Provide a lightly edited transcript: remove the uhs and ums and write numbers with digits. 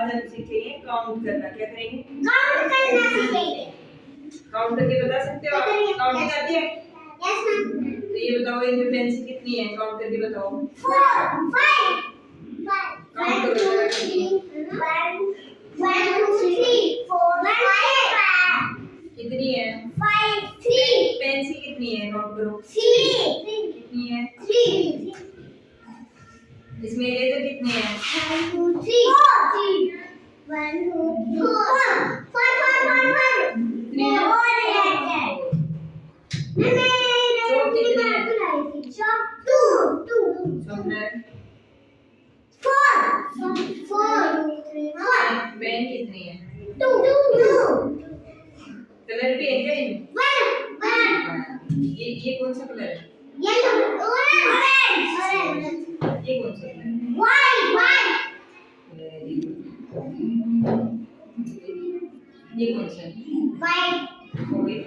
आज हम सीखेंगे काउंट करना। क्या करेंगे? काउंट करना सीखेंगे। काउंट करके बता सकते हो? काउंटिंग आती है? Yes ma'am. तो ये बताओ इनमें पेंसिल कितनी है? काउंट करके बताओ। 4 5 काउंट 1 करो 2 3 1 2 3 4 5 कितनी है? 5 3 पेंसिल कितनी है? काउंट करो। 3 कितनी है? 3 इसमें इरेजर कितनी है? 1 2 3 4 1 2 4 4 कितनी है? चौक कितनी है? चौक 2 शॉर्पनर 4 पेन कितनी है? 2 कलर भी है क्या इनमें? 1 ये कौन सा कलर है? येलो ऑरेंज ये कौन सा कलर है? White very good. ये कौन सा है? व्हाइट हो गई।